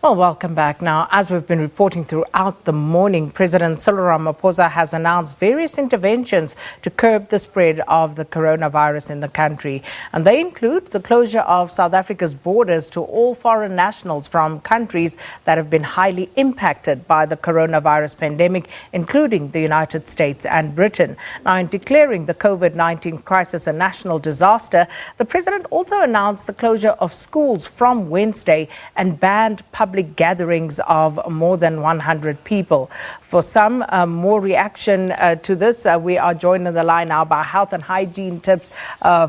Well, welcome back. Now, as we've been reporting throughout the morning, President Cyril Ramaphosa has announced various interventions to curb the spread of the coronavirus in the country. And they include the closure of South Africa's borders to all foreign nationals from countries that have been highly impacted by the coronavirus pandemic, including the United States and Britain. Now, in declaring the COVID-19 crisis a national disaster, the president also announced the closure of schools from Wednesday and banned public gatherings of more than 100 people. For some more reaction to this, we are joined on the line now by health and hygiene tips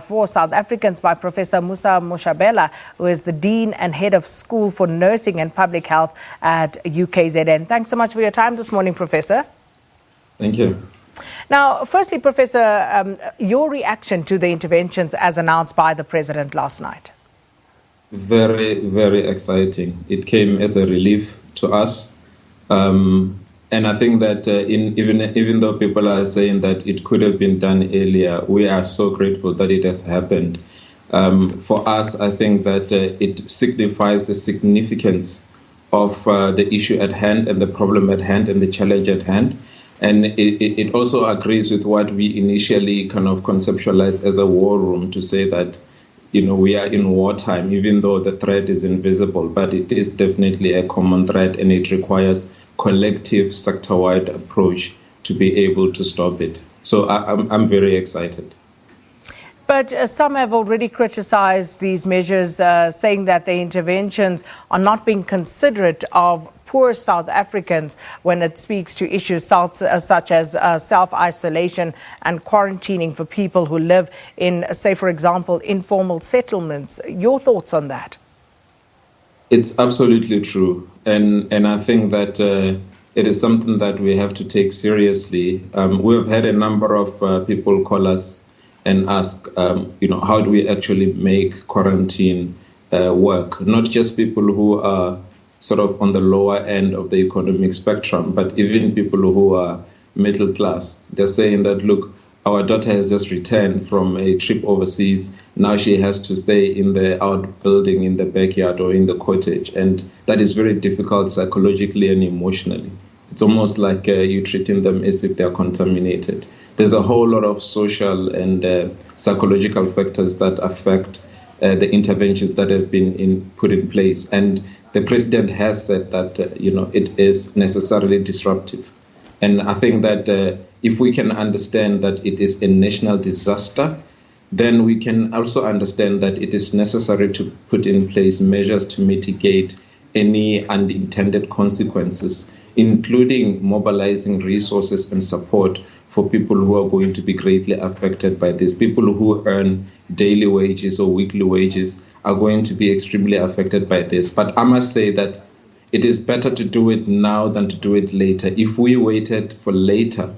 for South Africans by Professor Mosa Moshabela, who is the Dean and Head of School for Nursing and Public Health at UKZN. Thanks so much for your time this morning, Professor. Thank you. Now, firstly, Professor, your reaction to the interventions as announced by the President last night? Very, very exciting. It came as a relief to us. And I think that even though people are saying that it could have been done earlier, we are so grateful that it has happened. For us, I think that it signifies the significance of the issue at hand and the problem at hand and the challenge at hand. And it also agrees with what we initially kind of conceptualized as a war room, to say that we are in wartime, even though the threat is invisible, but it is definitely a common threat, and it requires collective sector-wide approach to be able to stop it. So I'm very excited. But some have already criticized these measures, saying that the interventions are not being considerate of poor South Africans when it speaks to issues such as self-isolation and quarantining for people who live in, say, for example, informal settlements. Your thoughts on that? It's absolutely true. And I think that it is something that we have to take seriously. We've had a number of people call us and ask, how do we actually make quarantine work? Not just people who are sort of on the lower end of the economic spectrum, but even people who are middle class. They're saying that, look, our daughter has just returned from a trip overseas. Now she has to stay in the outbuilding, in the backyard or in the cottage. And that is very difficult psychologically and emotionally. It's almost like you're treating them as if they're contaminated. There's a whole lot of social and psychological factors that affect the interventions that have been put in place. And the president has said that, it is necessarily disruptive. And I think that if we can understand that it is a national disaster, then we can also understand that it is necessary to put in place measures to mitigate any unintended consequences, including mobilizing resources and support for people who are going to be greatly affected by this. People who earn daily wages or weekly wages are going to be extremely affected by this. But I must say that it is better to do it now than to do it later. If we waited for later,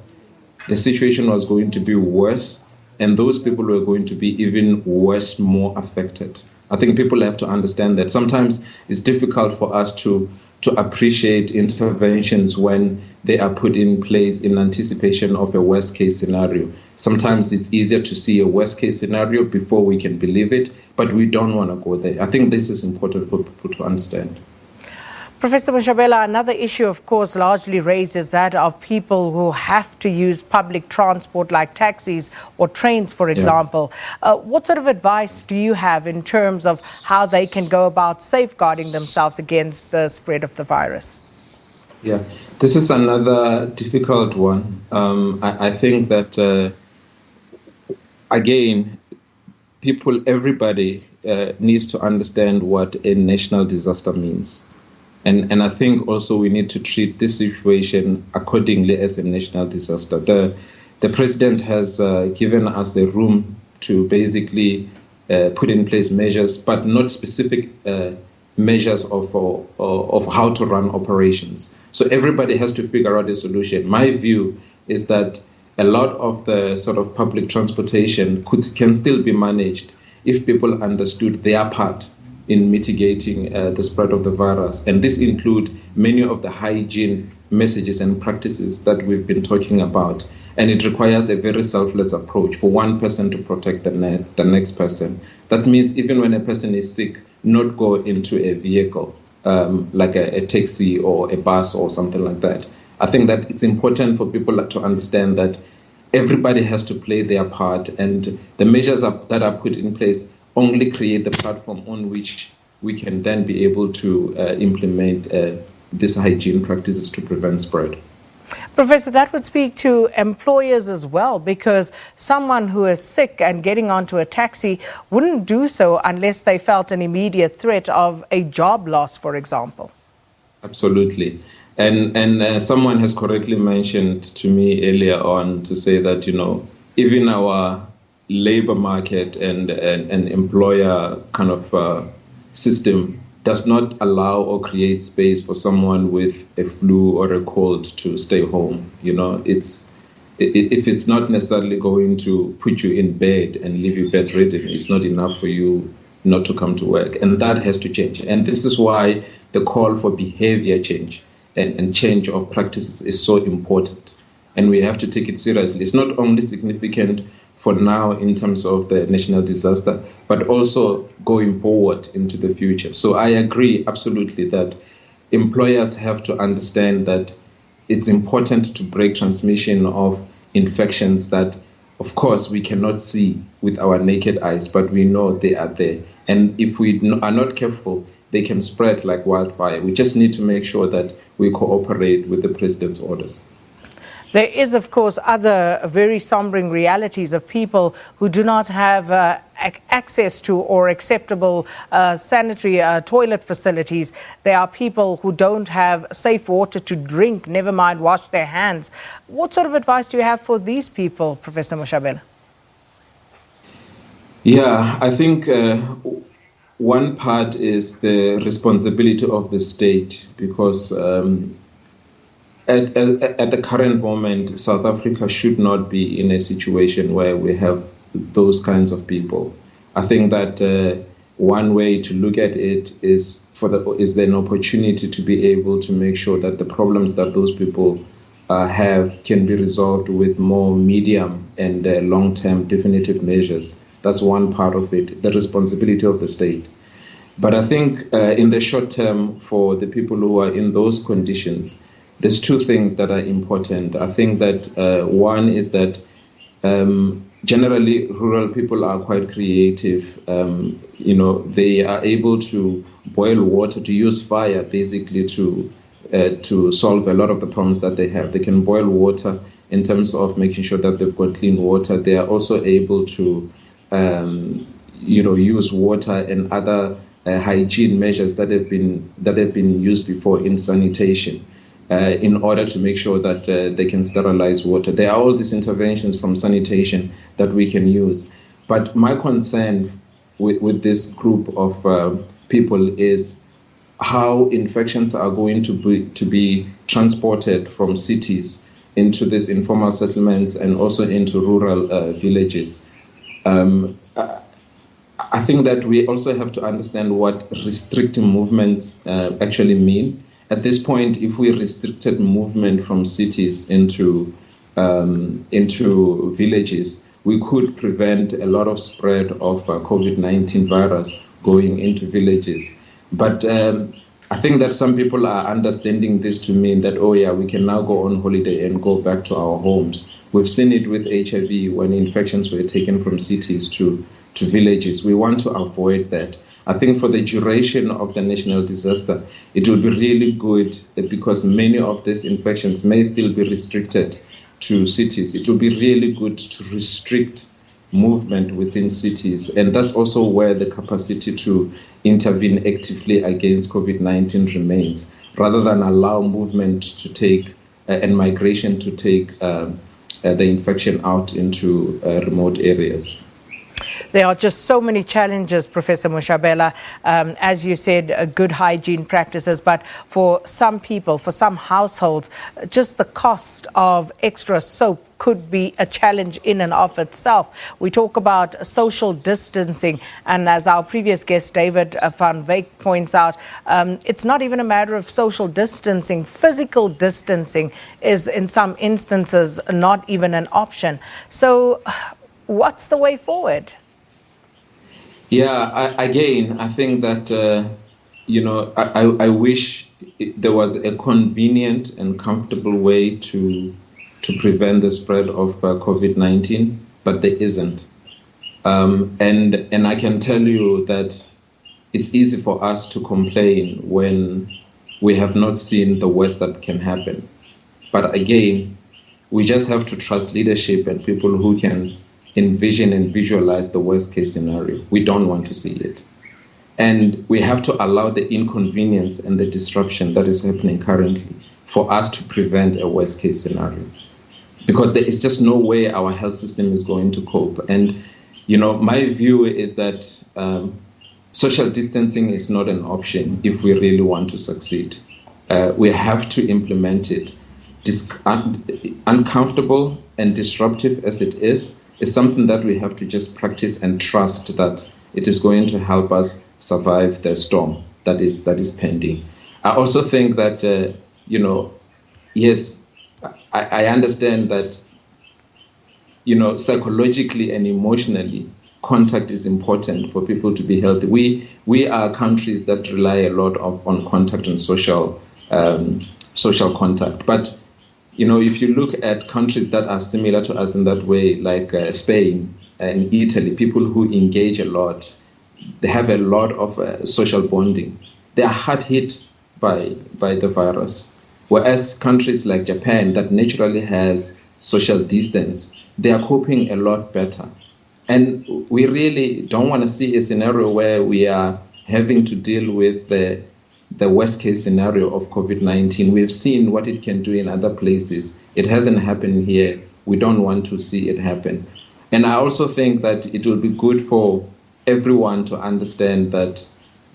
the situation was going to be worse, and those people were going to be even worse, more affected. I think people have to understand that sometimes it's difficult for us to appreciate interventions when they are put in place in anticipation of a worst case scenario. Sometimes it's easier to see a worst case scenario before we can believe it, but we don't want to go there. I think this is important for people to understand. Professor Moshabela, another issue, of course, largely raised is that of people who have to use public transport like taxis or trains, for example. Yeah. What sort of advice do you have in terms of how they can go about safeguarding themselves against the spread of the virus? Yeah, this is another difficult one. I think that, again, everybody needs to understand what a national disaster means. And I think also we need to treat this situation accordingly as a national disaster. The president has given us the room to basically put in place measures, but not specific measures of how to run operations. So everybody has to figure out a solution. My view is that a lot of the sort of public transportation can still be managed if people understood their part in mitigating the spread of the virus. And this includes many of the hygiene messages and practices that we've been talking about. And it requires a very selfless approach for one person to protect the next person. That means even when a person is sick, not go into a vehicle. like a taxi or a bus or something like that. I think that it's important for people to understand that everybody has to play their part, and the measures that are put in place only create the platform on which we can then be able to implement these hygiene practices to prevent spread. Professor, that would speak to employers as well, because someone who is sick and getting onto a taxi wouldn't do so unless they felt an immediate threat of a job loss, for example. Absolutely. And someone has correctly mentioned to me earlier on to say that, even our labor market and employer kind of system does not allow or create space for someone with a flu or a cold to stay home. If it's not necessarily going to put you in bed and leave you bedridden, it's not enough for you not to come to work. And that has to change. And this is why the call for behavior change and change of practices is so important. And we have to take it seriously. It's not only significant for now in terms of the national disaster, but also going forward into the future. So I agree absolutely that employers have to understand that it's important to break transmission of infections that, of course, we cannot see with our naked eyes, but we know they are there. And if we are not careful, they can spread like wildfire. We just need to make sure that we cooperate with the president's orders. There is, of course, other very sombering realities of people who do not have access to or acceptable sanitary toilet facilities. There are people who don't have safe water to drink, never mind wash their hands. What sort of advice do you have for these people, Professor Moshabela? Yeah, I think one part is the responsibility of the state, because at the current moment, South Africa should not be in a situation where we have those kinds of people. I think that one way to look at it is an opportunity to be able to make sure that the problems that those people have can be resolved with more medium and long-term definitive measures. That's one part of it, the responsibility of the state. But I think in the short term, for the people who are in those conditions, there's two things that are important. I think that one is that generally rural people are quite creative. They are able to boil water, to use fire basically to solve a lot of the problems that they have. They can boil water in terms of making sure that they've got clean water. They are also able to use water and other hygiene measures that have been used before in sanitation. In order to make sure that they can sterilize water. There are all these interventions from sanitation that we can use. But my concern with this group of people is how infections are going to be transported from cities into these informal settlements and also into rural villages. I think that we also have to understand what restricting movements actually mean. At this point, if we restricted movement from cities into villages, we could prevent a lot of spread of COVID-19 virus going into villages. But I think that some people are understanding this to mean that, we can now go on holiday and go back to our homes. We've seen it with HIV when infections were taken from cities to villages. We want to avoid that. I think for the duration of the national disaster, it will be really good because many of these infections may still be restricted to cities. It will be really good to restrict movement within cities. And that's also where the capacity to intervene actively against COVID-19 remains, rather than allow movement to take and migration to take the infection out into remote areas. There are just so many challenges, Professor Moshabela. As you said, good hygiene practices, but for some people, for some households, just the cost of extra soap could be a challenge in and of itself. We talk about social distancing, and as our previous guest, David van Wyk, points out, it's not even a matter of social distancing. Physical distancing is, in some instances, not even an option. So what's the way forward? Yeah, I think that, I wish there was a convenient and comfortable way to prevent the spread of COVID-19, but there isn't. And I can tell you that it's easy for us to complain when we have not seen the worst that can happen. But again, we just have to trust leadership and people who can envision and visualize the worst case scenario. We don't want to see it. And we have to allow the inconvenience and the disruption that is happening currently for us to prevent a worst case scenario. Because there is just no way our health system is going to cope. And, my view is that social distancing is not an option if we really want to succeed. We have to implement it. Uncomfortable and disruptive as it is something that we have to just practice and trust that it is going to help us survive the storm that is pending. I also think that, yes, I understand that, psychologically and emotionally, contact is important for people to be healthy. We are countries that rely a lot on contact and social contact. But, if you look at countries that are similar to us in that way, like Spain and Italy, people who engage a lot, they have a lot of social bonding. They are hard hit by the virus. Whereas countries like Japan that naturally has social distance, they are coping a lot better. And we really don't want to see a scenario where we are having to deal with the worst case scenario of COVID-19. We've seen what it can do in other places. It hasn't happened here. We don't want to see it happen. And I also think that it will be good for everyone to understand that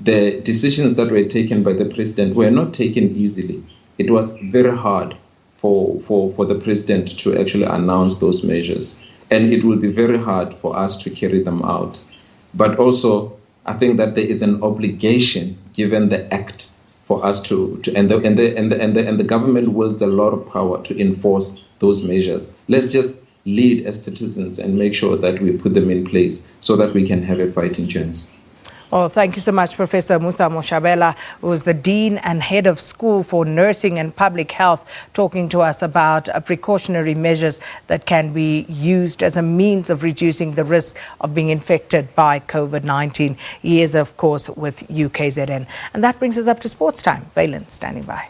the decisions that were taken by the president were not taken easily. It was very hard for the president to actually announce those measures. And it will be very hard for us to carry them out. But also, I think that there is an obligation, given the act, for us to and the government wields a lot of power to enforce those measures. Let's just lead as citizens and make sure that we put them in place so that we can have a fighting chance. Well, thank you so much, Professor Mosa Moshabela, who is the Dean and Head of School for Nursing and Public Health, talking to us about precautionary measures that can be used as a means of reducing the risk of being infected by COVID-19. He is, of course, with UKZN. And that brings us up to sports time. Valen, standing by.